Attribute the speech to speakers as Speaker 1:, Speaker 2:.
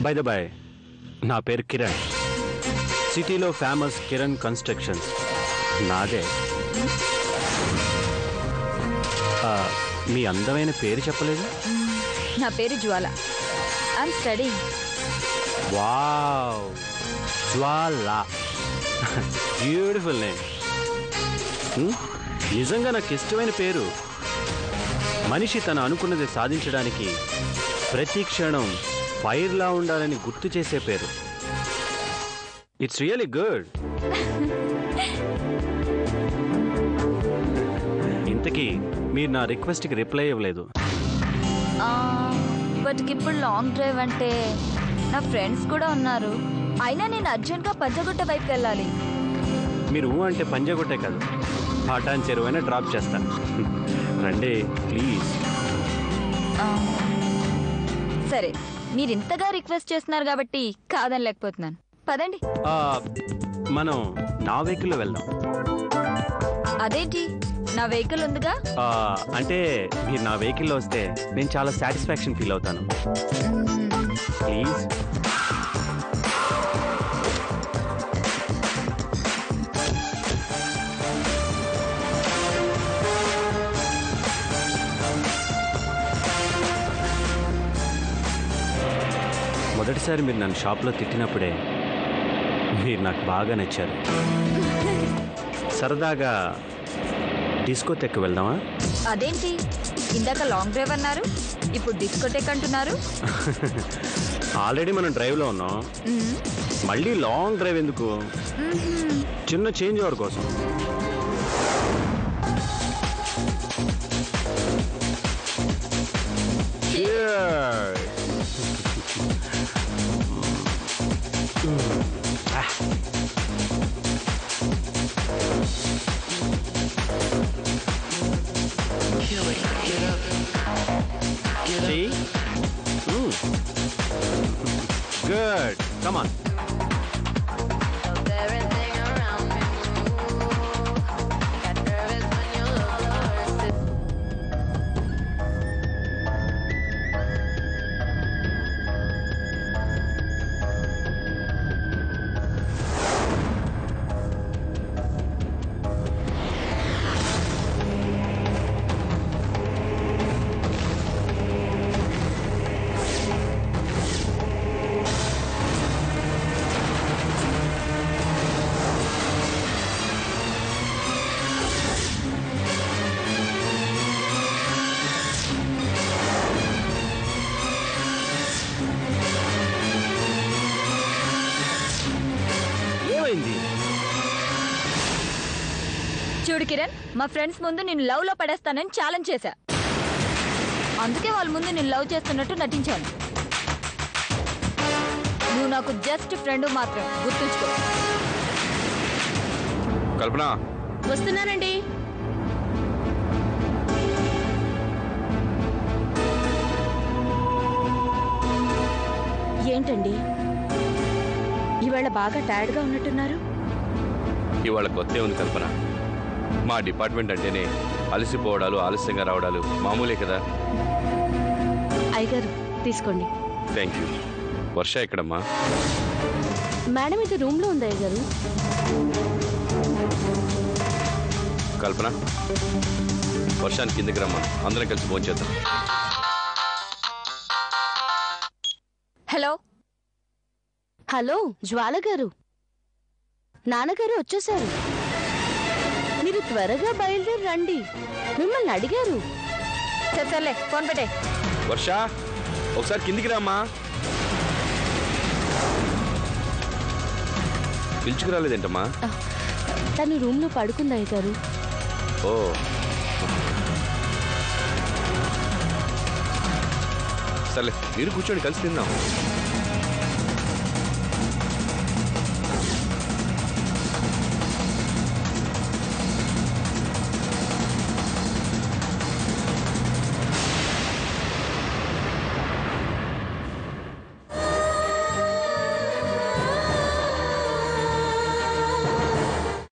Speaker 1: By the by, నా పేరు కిరణ్. సిటీలో ఫేమస్ కిరణ్ కన్స్ట్రక్షన్స్ నాదే. మీ అందమైన పేరు చెప్పలేదు.
Speaker 2: నా పేరు Jwala. I'm studying.
Speaker 1: Wow, Jwala, beautiful name. నిజంగా నాకు ఇష్టమైన పేరు. మనిషి తను అనుకున్నది సాధించడానికి ప్రతి క్షణం ఫైర్లా ఉండాలని గుర్తు చేసే పేరు. It's really good. ఇంతకీ మీరు నా రిక్వెస్ట్కి రిప్లై ఇవ్వలేదు.
Speaker 2: బట్ ఇప్పుడు లాంగ్ డ్రైవ్ అంటే నా ఫ్రెండ్స్ కూడా ఉన్నారు. అయినా నేను అర్జెంట్గా పంజగుట్ట వైపుకి వెళ్ళాలి.
Speaker 1: మీరు అంటే పంజగుట్టే కాదు, పాటాన్ చెరువైనా డ్రాప్ చేస్తాను. రండి ప్లీజ్.
Speaker 2: సరే, మీరు ఇంతగా రిక్వెస్ట్ చేస్తున్నారు కాబట్టి కాదని లేకపోతున్నాను. పదండి.
Speaker 1: మనం నా వెహికల్లో వెళ్దాం.
Speaker 2: అదేంటి, నా వెహికల్ ఉందిగా.
Speaker 1: అంటే మీరు నా వెహికల్లో వస్తే నేను చాలా సాటిస్ఫాక్షన్ ఫీల్ అవుతాను. ప్లీజ్. మొదటిసారి మీరు నన్ను షాప్లో తిట్టినప్పుడే మీరు నాకు బాగా నచ్చారు. సరదాగా డిస్కోటెక్ వెళ్దామా?
Speaker 2: అదేంటి, ఇందాక లాంగ్ డ్రైవ్ అన్నారు, ఇప్పుడు డిస్కోటెక్ అంటున్నారు.
Speaker 1: ఆల్రెడీ మనం డ్రైవ్లో ఉన్నాం, మళ్ళీ లాంగ్ డ్రైవ్ ఎందుకు? చిన్న చేంజ్ ఓవర్ కోసం. See? Good. Come on.
Speaker 2: చూడు కిరణ్, మా ఫ్రెండ్స్ ముందు నేను లవ్ లో పడేస్తానని ఛాలెంజ్ చేశా. అందుకే వాళ్ళ ముందు నేను లవ్ చేస్తున్నట్టు నటించాను. నువ్వు నాకు జస్ట్ ఫ్రెండ్ మాత్రం, గుర్తుంచుకో.
Speaker 1: కల్పన,
Speaker 2: వస్తున్నానండి.
Speaker 3: ఏంటండి ఇవాళ బాగా టైర్డ్గా ఉన్నట్టున్నారు?
Speaker 4: ఇవాళ కొత్త ఉంది కల్పన. మా డిపార్ట్మెంట్ అంటేనే అలసిపోవడాలు, ఆలస్యంగా రావడాలు మామూలే కదా.
Speaker 3: అయ్యగారు తీసుకోండి.
Speaker 4: Thank you. వర్ష ఎక్కడమ్మా?
Speaker 3: మేడం ఇది రూమ్లో ఉంది అయ్యగారు.
Speaker 4: కల్పన, వర్షానికి కిందకి రమ్మా, అందరం కలిసి భోంచేద్దాం.
Speaker 2: హలో
Speaker 3: హలో, జ్వాల గారు, నాన్నగారు వచ్చేసారు. మీరు త్వరగా బయలుదేరి రండి, మిమ్మల్ని అడిగారు.
Speaker 2: సర్లే, ఫోన్ పెట్టే.
Speaker 4: వర్ష, ఒకసారి కిందికి రామ్మా. పిలుచుకురాలేదేంటమ్మా?
Speaker 3: తను రూమ్లో పడుకుంది అయ్యగారు.
Speaker 4: ఓ, సర్లే, మీరు కూర్చోండి, కలిసి తిందాం.